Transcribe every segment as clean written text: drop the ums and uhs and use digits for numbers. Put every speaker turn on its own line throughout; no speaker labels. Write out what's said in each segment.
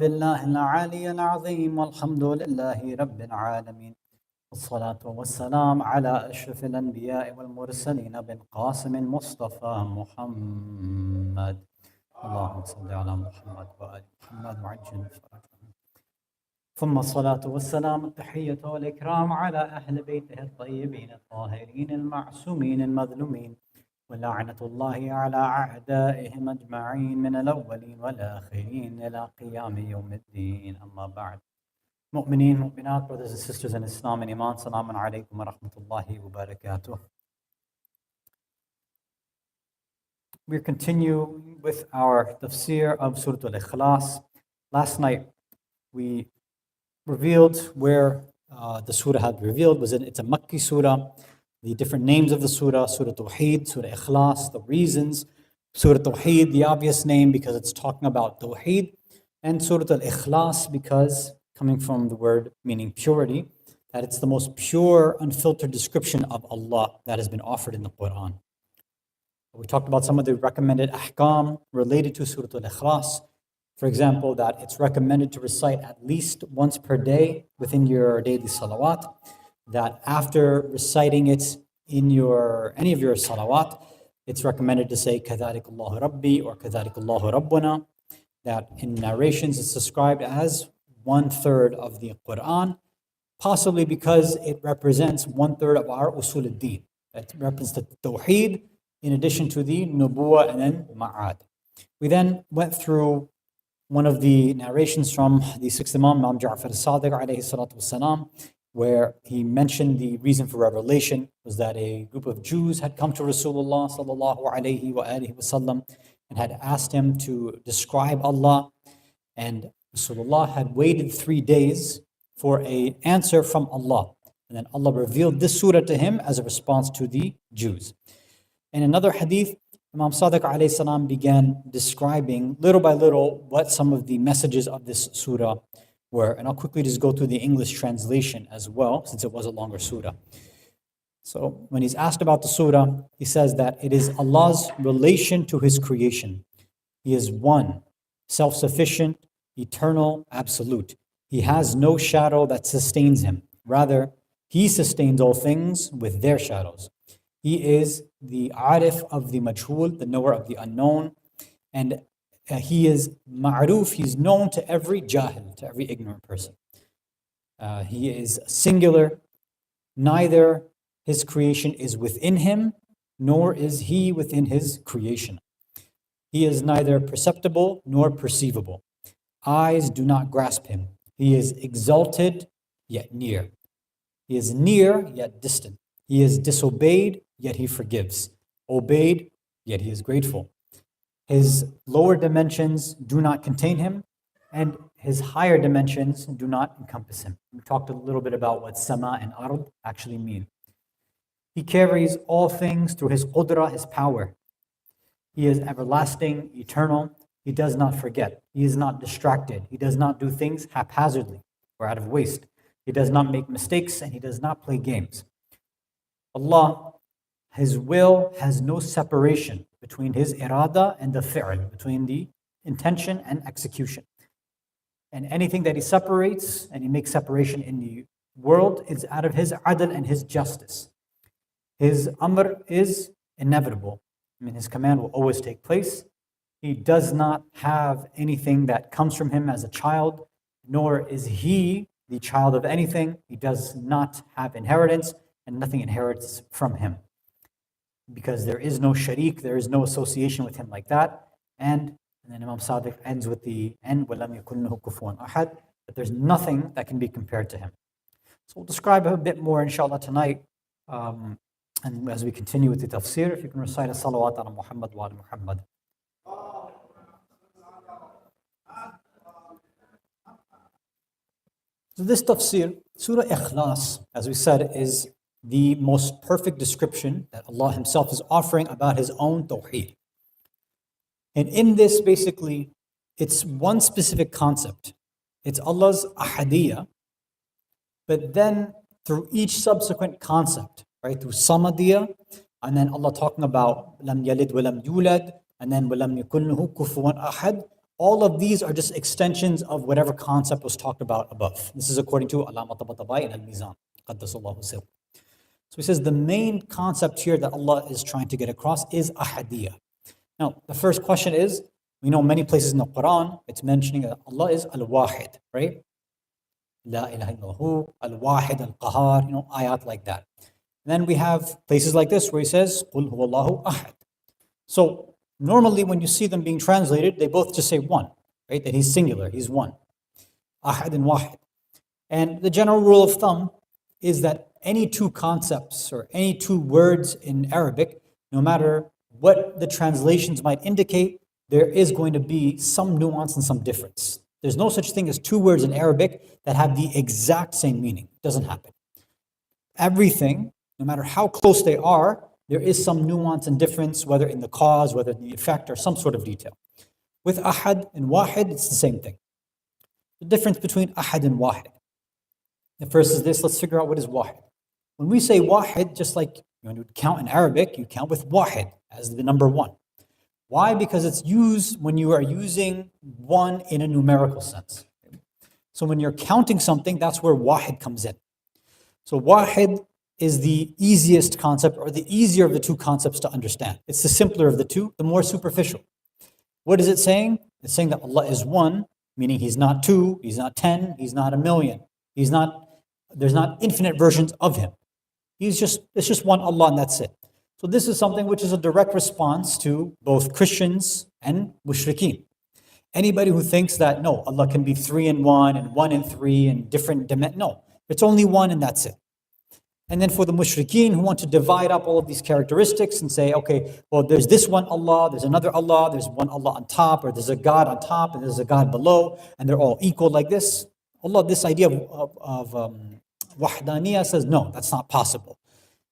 بالله العلي العظيم والحمد لله رب العالمين والصلاة والسلام على أشرف الأنبياء والمرسلين أبي القاسم المصطفى محمد. اللهم صل على محمد وآل محمد وعجل فرجهم. ثم الصلاة والسلام التحية والإكرام على أهل بيته الطيبين الطاهرين المعصومين المظلومين، ولعنة الله على أعدائهم أجمعين من الأولين والآخرين إلى قيام يوم الدين. أما بعد. Mu'mineen, mu'minat, brothers and sisters in Islam and Iman, Salamun alaykum wa rahmatullahi wa barakatuh. We're continuing with our tafsir of Surah Al-Ikhlas. Last night we revealed where the surah had revealed. It's a Makki surah. The different names of the surah: Surah Tawheed, Surah Ikhlas, the reasons. Surah Tawheed, the obvious name because it's talking about Tawheed, and Surah Al-Ikhlas because, coming from the word meaning purity, that it's the most pure, unfiltered description of Allah that has been offered in the Quran. We talked about some of the recommended ahkam related to Surah Al-Ikhlas. For example, that it's recommended to recite at least once per day within your daily salawat. That after reciting it in any of your salawat, it's recommended to say كَذَلِكَ اللَّهُ رَبِّي or كَذَلِكَ اللَّهُ رَبُّنَا. That in narrations it's described as 1/3 of the Quran, possibly because it represents 1/3 of our usul al-din. It represents the Tawheed in addition to the Nubuwah and then Ma'ad. We then went through one of the narrations from the sixth Imam, Imam Ja'far al-Sadiq alayhi salatu wasalam, where he mentioned the reason for revelation was that a group of Jews had come to Rasulullah sallallahu alayhi wa alihi wasallam and had asked him to describe Allah, and Rasulullah had waited 3 days for an answer from Allah, and then Allah revealed this surah to him as a response to the Jews. In another hadith, Imam Sadiq alayhi salam began describing little by little what some of the messages of this surah were. And I'll quickly just go through the English translation as well, since it was a longer surah. So when he's asked about the surah, he says that it is Allah's relation to His creation. He is one, self-sufficient, eternal, absolute. He has no shadow that sustains Him. Rather, He sustains all things with their shadows. He is the arif of the majhul, the knower of the unknown, and He is ma'ruf, He's known to every jahil, to every ignorant person. He is singular, neither His creation is within Him, nor is He within His creation. He is neither perceptible nor perceivable. Eyes do not grasp Him. He is exalted, yet near. He is near, yet distant. He is disobeyed, yet He forgives. Obeyed, yet He is grateful. His lower dimensions do not contain Him, and His higher dimensions do not encompass Him. We talked a little bit about what sama and ard actually mean. He carries all things through His qudra, His power. He is everlasting, eternal. He does not forget. He is not distracted. He does not do things haphazardly or out of waste. He does not make mistakes, and He does not play games. Allah, His will has no separation between His irada and the fi'l, between the intention and execution. And anything that He separates, and He makes separation in the world, is out of His adl and His justice. His amr is inevitable. His command will always take place. He does not have anything that comes from Him as a child, nor is He the child of anything. He does not have inheritance, and nothing inherits from Him. Because there is no sharik, there is no association with Him like that. And then Imam Sadiq ends with the end, وَلَمْ يَكُنْ لَهُ كُفُوًا أَحَدٌ, that there's nothing that can be compared to Him. So we'll describe a bit more, inshallah, tonight. And as we continue with the tafsir, if you can recite a salawat ala Muhammad wa ala Muhammad. So this tafsir, Surah Ikhlas, as we said, is the most perfect description that Allah Himself is offering about His own Tawheed. And in this, basically, it's one specific concept. It's Allah's ahadiyya, but then through each subsequent concept, right, through samadiyya, and then Allah talking about lam yalid wa lam yulad, and then wa lam yakun lahu kufuwan ahad, All of these are just extensions of whatever concept was talked about above. This is according to Allama Tabatabai al-Mizan. Qaddasallahu sirr. So he says the main concept here that Allah is trying to get across is ahadiyya. Now, the first question is, we know many places in the Quran, it's mentioning that Allah is al-Wahid, right? La ilaha illahu, al-Wahid, al-Qahar, ayat like that. And then we have places like this where he says, Qul huwallahu ahad. So normally when you see them being translated, they both just say one, right? That he's singular, he's one. Ahad and Wahid. And the general rule of thumb is that any two concepts or any two words in Arabic, no matter what the translations might indicate, there is going to be some nuance and some difference. There's no such thing as two words in Arabic that have the exact same meaning. It doesn't happen. Everything, no matter how close they are, there is some nuance and difference, whether in the cause, whether in the effect, or some sort of detail. With ahad and wahid, it's the same thing. The difference between ahad and wahid. The first is this, let's figure out what is wahid. When we say wahid, just like when you count in Arabic, you count with wahid as the number one. Why? Because it's used when you are using one in a numerical sense. So when you're counting something, that's where wahid comes in. So wahid is the easiest concept, or the easier of the two concepts to understand. It's the simpler of the two, the more superficial. What is it saying? It's saying that Allah is one, meaning He's not two, He's not 10, He's not a million. There's not infinite versions of Him. It's just one Allah and that's it. So this is something which is a direct response to both Christians and mushrikeen. Anybody who thinks that, no, Allah can be 3 in 1 and 1 in 3 and different dimensions, no, it's only one and that's it. And then for the mushrikeen who want to divide up all of these characteristics and say, okay, well, there's this one Allah, there's another Allah, there's one Allah on top, or there's a God on top and there's a God below, and they're all equal like this. Allah, this idea of wahdaniyah says, no, that's not possible.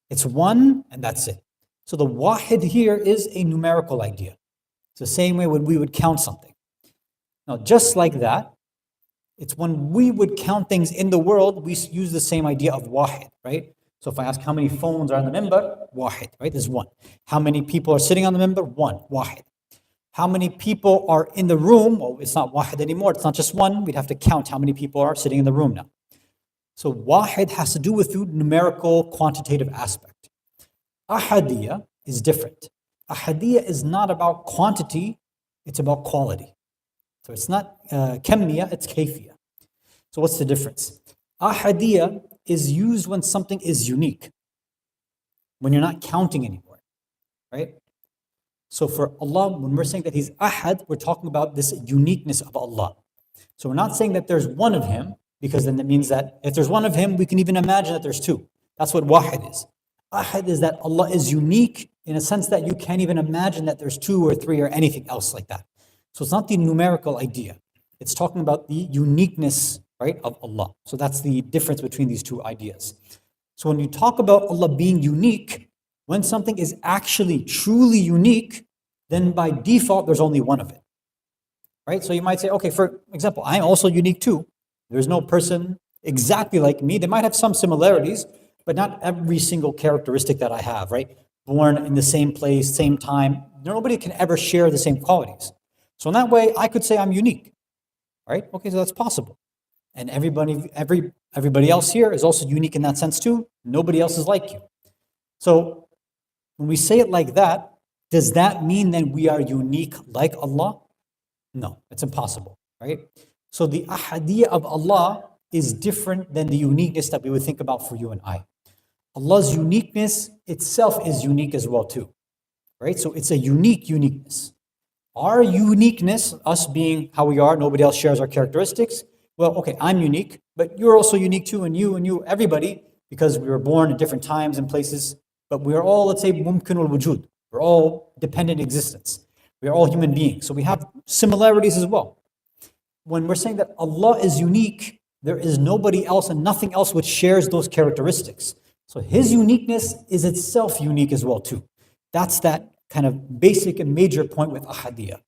It's one and that's it. So the wahid here is a numerical idea. It's the same way when we would count something. Now, just like that, it's when we would count things in the world, we use the same idea of wahid, right? So if I ask how many phones are on the minbar, wahid, right? There's one. How many people are sitting on the minbar? One, wahid. How many people are in the room? Well, it's not wahid anymore. It's not just one. We'd have to count how many people are sitting in the room now. So wahid has to do with the numerical, quantitative aspect. Ahadiyya is different. Ahadiyya is not about quantity, it's about quality. So it's not kammiya, it's kayfiyya. So what's the difference? Ahadiyya is used when something is unique, when you're not counting anymore, right? So for Allah, when we're saying that He's ahad, we're talking about this uniqueness of Allah. So we're not saying that there's one of Him, because then that means that if there's one of Him, we can even imagine that there's two. That's what wahid is. Ahad is that Allah is unique in a sense that you can't even imagine that there's two or three or anything else like that. So it's not the numerical idea. It's talking about the uniqueness, right, of Allah. So that's the difference between these two ideas. So when you talk about Allah being unique, when something is actually truly unique, then by default, there's only one of it, right? So you might say, okay, for example, I'm also unique too. There's no person exactly like me. They might have some similarities, but not every single characteristic that I have, right? Born in the same place, same time. Nobody can ever share the same qualities. So in that way, I could say I'm unique, right? Okay, so that's possible. And everybody else here is also unique in that sense too. Nobody else is like you. So when we say it like that, does that mean that we are unique like Allah? No, it's impossible, right? So the ahadiyya of Allah is different than the uniqueness that we would think about for you and I. Allah's uniqueness itself is unique as well too, right? So it's a uniqueness. Our uniqueness, us being how we are, nobody else shares our characteristics. Well, okay, I'm unique, but you're also unique too, and you, everybody, because we were born at different times and places, but we are all, let's say, mumkinul wujud. We're all dependent existence. We are all human beings, so we have similarities as well. When we're saying that Allah is unique, there is nobody else and nothing else which shares those characteristics. So His uniqueness is itself unique as well too. That's that kind of basic and major point with ahadiyya.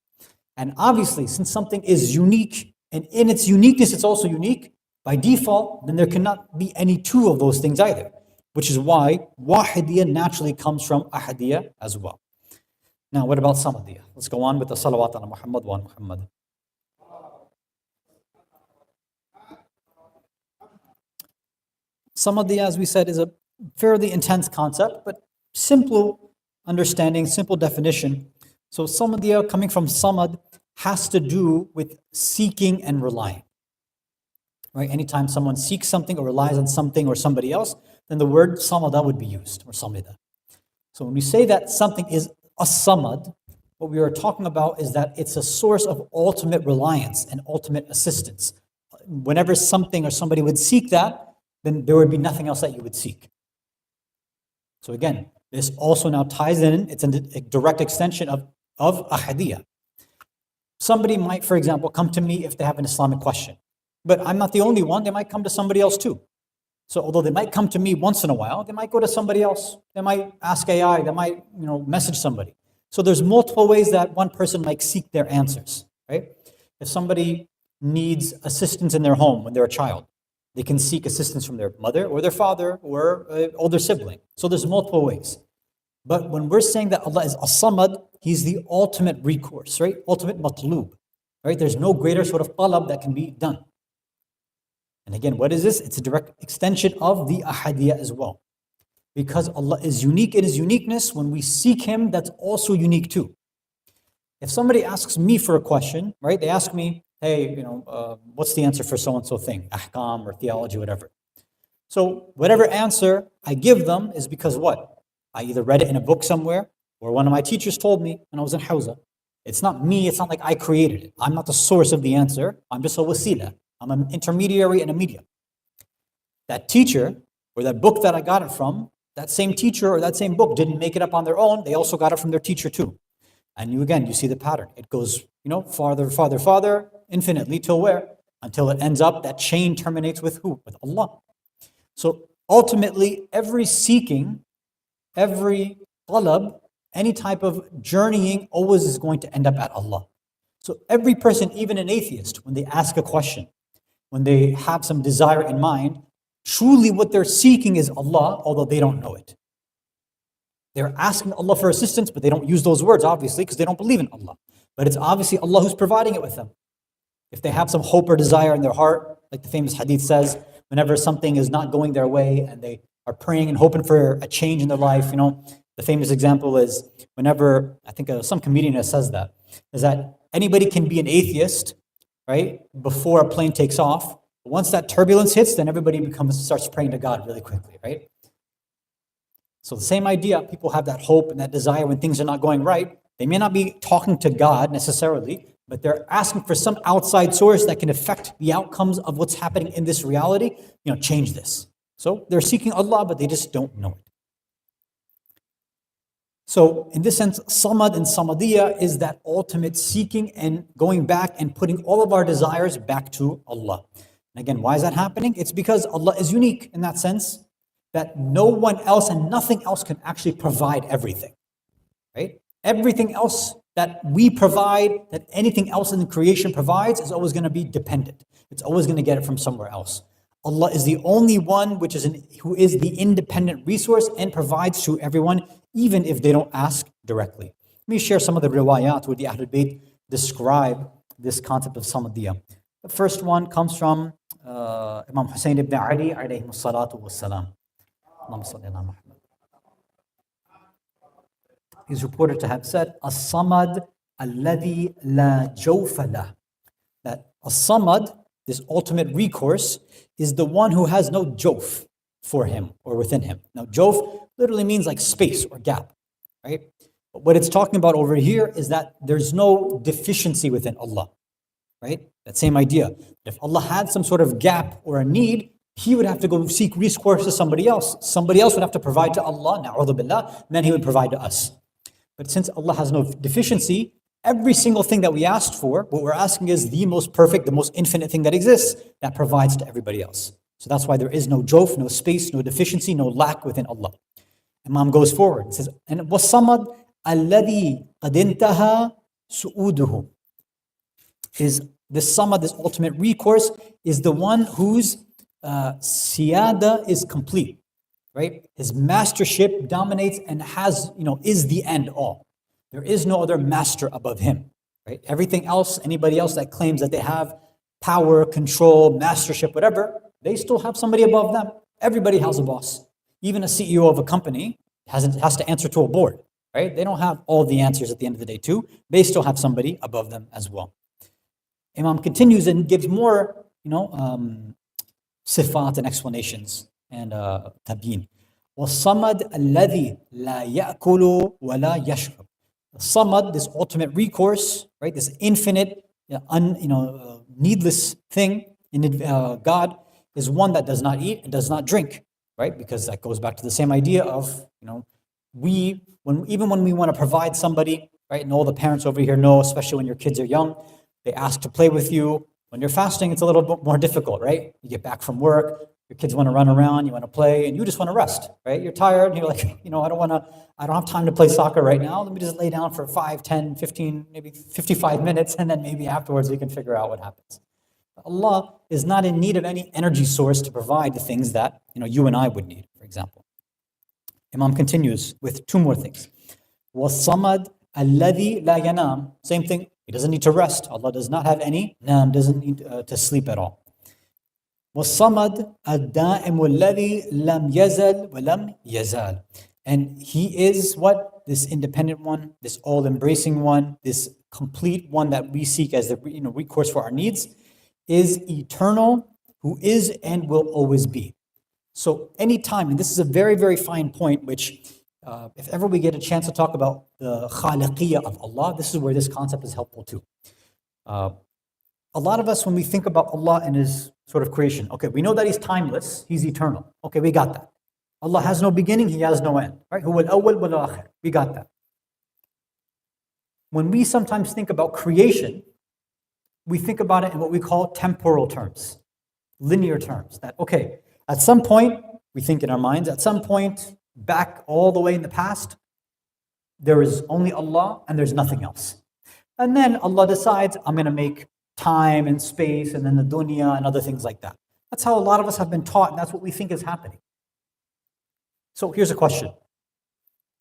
And obviously, since something is unique, and in its uniqueness it's also unique, by default, then there cannot be any two of those things either, which is why wahidiyya naturally comes from ahadiyya as well. Now, what about samadiyya? Let's go on with the salawat ala Muhammad wa ala Muhammad. Samadhi, as we said, is a fairly intense concept, but simple understanding, simple definition. So samadhi, coming from samad, has to do with seeking and relying. Right? Anytime someone seeks something or relies on something or somebody else, then the word samada would be used, or samida. So when we say that something is a samad, what we are talking about is that it's a source of ultimate reliance and ultimate assistance. Whenever something or somebody would seek that, then there would be nothing else that you would seek. So again, this also now ties in, it's a direct extension of ahadiyya. Somebody might, for example, come to me if they have an Islamic question. But I'm not the only one, they might come to somebody else too. So although they might come to me once in a while, they might go to somebody else. They might ask AI, they might message somebody. So there's multiple ways that one person might seek their answers, right? If somebody needs assistance in their home when they're a child, they can seek assistance from their mother or their father or an older sibling. So there's multiple ways. But when we're saying that Allah is as-samad, He's the ultimate recourse, right? Ultimate matlub, right? There's no greater sort of talab that can be done. And again, what is this? It's a direct extension of the ahadiyya as well. Because Allah is unique in His uniqueness, when we seek Him, that's also unique too. If somebody asks me for a question, right? They ask me, hey, what's the answer for so-and-so thing? Ahkam or theology, whatever. So whatever answer I give them is because what? I either read it in a book somewhere, or one of my teachers told me when I was in Hawza. It's not me, it's not like I created it. I'm not the source of the answer. I'm just a wasila. I'm an intermediary and a medium. That teacher, or that book that I got it from, that same teacher or that same book didn't make it up on their own. They also got it from their teacher too. And you see the pattern. It goes, farther, infinitely, till where? Until it ends up, that chain terminates with who? With Allah. So ultimately, every seeking, every talab, any type of journeying always is going to end up at Allah. So every person, even an atheist, when they ask a question, when they have some desire in mind, truly what they're seeking is Allah, although they don't know it. They're asking Allah for assistance, but they don't use those words, obviously, because they don't believe in Allah. But it's obviously Allah who's providing it with them. If they have some hope or desire in their heart, like the famous hadith says, whenever something is not going their way and they are praying and hoping for a change in their life, the famous example is whenever, I think some comedian says that, is that anybody can be an atheist, right, before a plane takes off. But once that turbulence hits, then everybody starts praying to God really quickly, right? So the same idea, people have that hope and that desire when things are not going right. They may not be talking to God necessarily, but they're asking for some outside source that can affect the outcomes of what's happening in this reality. Change this. So they're seeking Allah, but they just don't know it. So in this sense, samad and samadiyya is that ultimate seeking and going back and putting all of our desires back to Allah. And again, why is that happening? It's because Allah is unique in that sense, that no one else and nothing else can actually provide everything, right? Everything else that we provide, that anything else in the creation provides, is always going to be dependent. It's always going to get it from somewhere else. Allah is the only one who is the independent resource and provides to everyone, even if they don't ask directly. Let me share some of the riwayat where the Ahlul Bayt describe this concept of samadiyya. The first one comes from Imam Hasan ibn Ali alayhi salatu wassalam. He's reported to have said, As-samad alladhi la jawfa lah. That as-samad, this ultimate recourse, is the one who has no jawf for him or within him. Now, jawf literally means like space or gap, right? But what it's talking about over here is that there's no deficiency within Allah, right? That same idea. If Allah had some sort of gap or a need, He would have to go seek recourse to somebody else. Somebody else would have to provide to Allah, na'udhu billah, and then He would provide to us. But since Allah has no deficiency, every single thing that we asked for, what we're asking is the most perfect, the most infinite thing that exists, that provides to everybody else. So that's why there is no jawf, no space, no deficiency, no lack within Allah. Imam goes forward and says, and وَالصَّمَدْ الَّذِي قَدْ انْتَهَى سُؤُودُهُ is this samad, this ultimate recourse, is the one whose siyada is complete, right? His mastership dominates and has, is the end all. There is no other master above him, right? Everything else, anybody else that claims that they have power, control, mastership, whatever, they still have somebody above them. Everybody has a boss. Even a CEO of a company has to answer to a board, right? They don't have all the answers at the end of the day too. They still have somebody above them as well. Imam continues and gives more, sifat and explanations and tabyin. وَالصَّمَدْ الَّذِي لَا يَأْكُلُ وَلَا يَشْرَبُ. The Samad, this ultimate recourse, right? This infinite, needless thing in God is one that does not eat and does not drink, right? Because that goes back to the same idea of, even when we want to provide somebody, right? And all the parents over here know, especially when your kids are young, they ask to play with you. When you're fasting, it's a little bit more difficult, right? You get back from work, your kids want to run around, you want to play, and you just want to rest, right? You're tired, and you're like, I don't have time to play soccer right now. Let me just lay down for 5, 10, 15, maybe 55 minutes, and then maybe afterwards we can figure out what happens. Allah is not in need of any energy source to provide the things that you and I would need, for example. Imam continues with 2 more things. وَالصَّمَدْ الَّذِي لَا يَنَامُ. Same thing. He doesn't need to rest. Allah does not have any doesn't need to sleep at all. وَالصَّمَدْ الدَّائِمُ الَّذِي لَمْ يَزَلْ وَلَمْ يَزَالْ. And He is what? This independent one, this all-embracing one, this complete one that we seek as the recourse for our needs, is eternal, who is and will always be. So anytime, and this is a very, very fine point, which if ever we get a chance to talk about the khaliqiyya of Allah, this is where this concept is helpful too. A lot of us, when we think about Allah and His sort of creation, okay, we know that He's timeless, He's eternal. Okay, we got that. Allah has no beginning, He has no end. Right? Huwa al-awwal wal-akhir. We got that. When we sometimes think about creation, we think about it in what we call temporal terms, linear terms. That, okay, at some point, we think in our minds, at some point, back all the way in the past, there is only Allah and there's nothing else. And then Allah decides, I'm going to make time and space and then the dunya and other things like that. That's how a lot of us have been taught, and that's what we think is happening. So here's a question.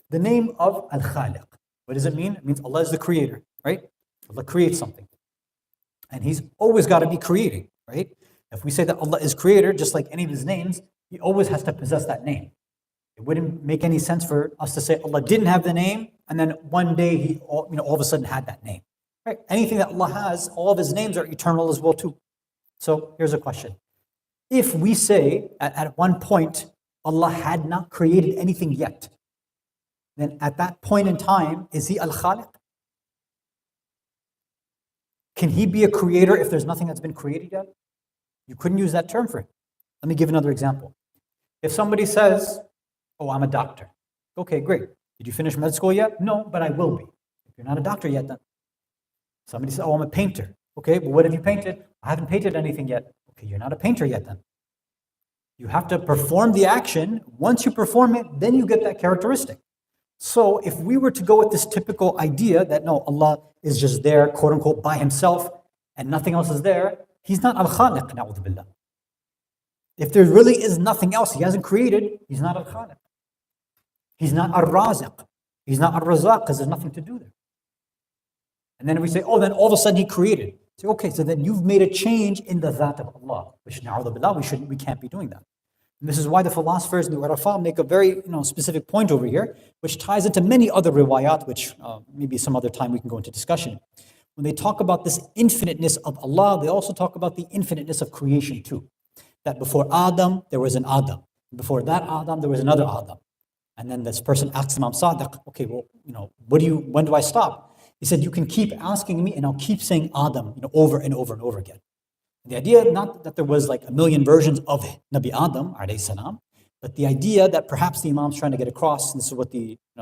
The name of Al-Khaliq, what does it mean? It means Allah is the creator, right? Allah creates something. And He's always got to be creating, right? If we say that Allah is creator, just like any of His names, He always has to possess that name. It wouldn't make any sense for us to say Allah didn't have the name, and then one day He all of a sudden had that name. Right? Anything that Allah has, all of His names are eternal as well too. So here's a question. If we say at one point Allah had not created anything yet, then at that point in time, is He Al-Khaliq? Can He be a creator if there's nothing that's been created yet? You couldn't use that term for Him. Let me give another example. If somebody says, oh, I'm a doctor. Okay, great. Did you finish med school yet? No, but I will be. If you're not a doctor yet, then. Somebody says, oh, I'm a painter. Okay, but what have you painted? I haven't painted anything yet. Okay, you're not a painter yet then. You have to perform the action. Once you perform it, then you get that characteristic. So if we were to go with this typical idea that no, Allah is just there, quote unquote, by Himself, and nothing else is there, He's not Al-Khaliq, na'udhu billah. If there really is nothing else He hasn't created, He's not Al-Khaliq. He's not Ar-Raziq. He's not Ar-Razaq, because there's nothing to do there. And then we say, oh, then all of a sudden He created. Say, okay, so then you've made a change in the that of Allah, which na'udhu billah, we can't be doing that. And this is why the philosophers in the Urafa make a very specific point over here, which ties into many other riwayat, which maybe some other time we can go into discussion. When they talk about this infiniteness of Allah, they also talk about the infiniteness of creation too. That before Adam, there was an Adam. Before that Adam, there was another Adam. And then this person asks Imam Sadiq, okay, well, when do I stop? He said, you can keep asking me and I'll keep saying Adam, over and over and over again. The idea, not that there was like a million versions of Nabi Adam, alayhi salam, but the idea that perhaps the Imam's trying to get across, and this is what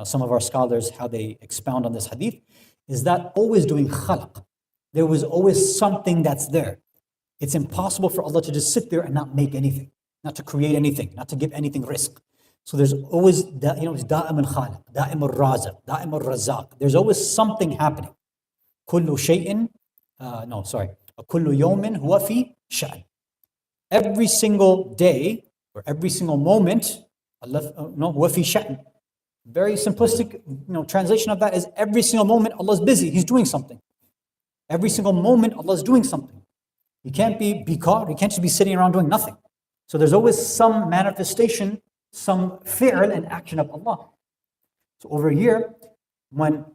some of our scholars, how they expound on this hadith, is that always doing khalq. There was always something that's there. It's impossible for Allah to just sit there and not make anything, not to create anything, not to give anything rizq. So there's always, it's da'im al-khaliq, da'im al-raziq, da'im al-razaq. There's always something happening. Kullu shay'in, kullu yawmin huwa fi sha'n. Every single day, or every single moment, huwa fi sha'n. Very simplistic, translation of that is every single moment Allah's busy, He's doing something. Every single moment Allah's doing something. He can't be caught, He can't just be sitting around doing nothing. So there's always some manifestation, some fi'l and action of Allah. So over here, when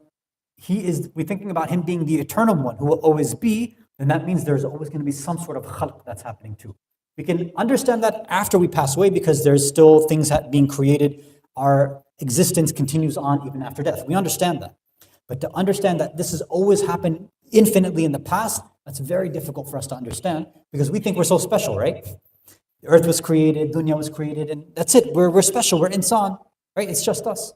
we're thinking about him being the eternal one who will always be, then that means there's always going to be some sort of khalq that's happening too. We can understand that after we pass away because there's still things being created. Our existence continues on even after death. We understand that. But to understand that this has always happened infinitely in the past, that's very difficult for us to understand because we think we're so special, right? The earth was created, dunya was created, and that's it. We're special, we're insan, right? It's just us.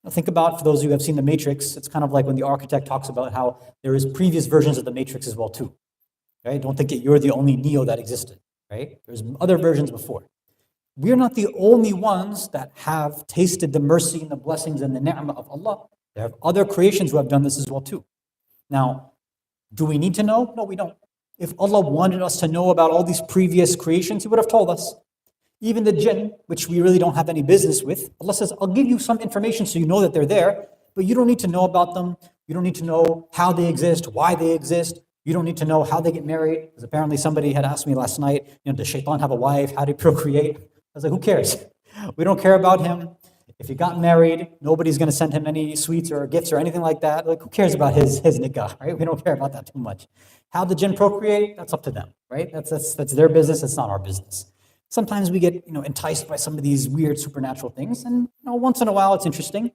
Now think about, for those of you who have seen The Matrix, it's kind of like when the architect talks about how there is previous versions of The Matrix as well too, right? Don't think that you're the only Neo that existed, right? There's other versions before. We're not the only ones that have tasted the mercy and the blessings and the ni'mah of Allah. There are other creations who have done this as well too. Now, do we need to know? No, we don't. If Allah wanted us to know about all these previous creations, He would have told us. Even the jinn, which we really don't have any business with, Allah says, I'll give you some information so you know that they're there, but you don't need to know about them. You don't need to know how they exist, why they exist. You don't need to know how they get married. Because apparently somebody had asked me last night, does shaitan have a wife? How do you procreate? I was like, who cares? We don't care about him. If he got married, nobody's going to send him any sweets or gifts or anything like that. Like, who cares about his nikah, right? We don't care about that too much. How the jinn procreate, that's up to them, right? That's their business. It's not our business. Sometimes we get enticed by some of these weird supernatural things, and once in a while it's interesting.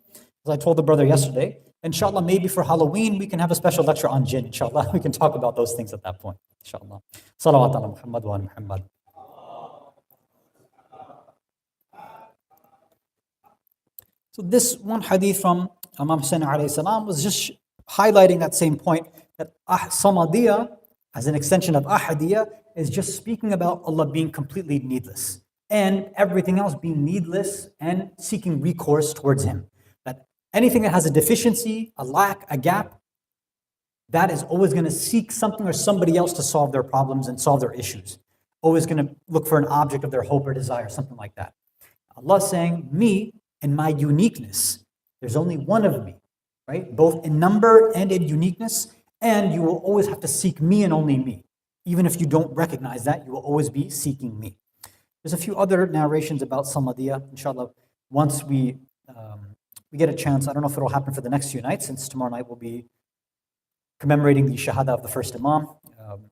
As I told the brother yesterday, inshallah, maybe for Halloween we can have a special lecture on jinn. Inshallah, we can talk about those things at that point. Inshallah. Salawat ala Muhammad wa ala Muhammad. So this one hadith from Imam Hasan alayhi salam was just highlighting that same point, that Samadiyya, as an extension of Ahadiyya, is just speaking about Allah being completely needless and everything else being needless and seeking recourse towards Him. That anything that has a deficiency, a lack, a gap, that is always going to seek something or somebody else to solve their problems and solve their issues. Always going to look for an object of their hope or desire, something like that. Allah is saying, me and my uniqueness, there's only one of me, right? Both in number and in uniqueness, and you will always have to seek me and only me. Even if you don't recognize that, you will always be seeking me. There's a few other narrations about Samadiyya. Inshallah, once we get a chance, I don't know if it'll happen for the next few nights, since tomorrow night we'll be commemorating the Shahada of the first Imam.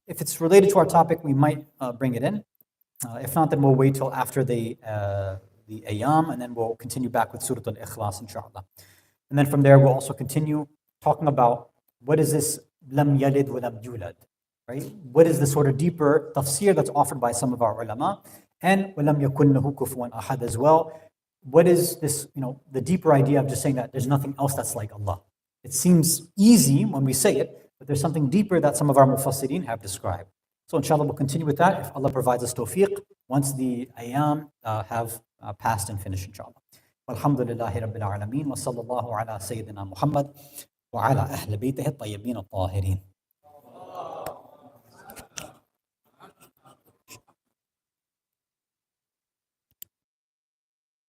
If it's related to our topic, we might bring it in. If not, then we'll wait till after the Ayyam, and then we'll continue back with Surah Al-Ikhlas, inshallah. And then from there, we'll also continue talking about what is this Lam Yalid wa Lam Yulad, right? What is the sort of deeper tafsir that's offered by some of our ulama, and وَلَمْ يَكُنْ لَهُ كُفُوًا أَحَدٌ as well. What is this, the deeper idea of just saying that there's nothing else that's like Allah? It seems easy when we say it, but there's something deeper that some of our mufassirin have described. So inshallah, we'll continue with that if Allah provides us tawfiq once the ayyam have passed and finished, inshallah. Walhamdulillahi Rabbil Alameen, wa sallallahu ala Sayyidina Muhammad wa ala ahli baytihi at-tayyibin at-tahirin.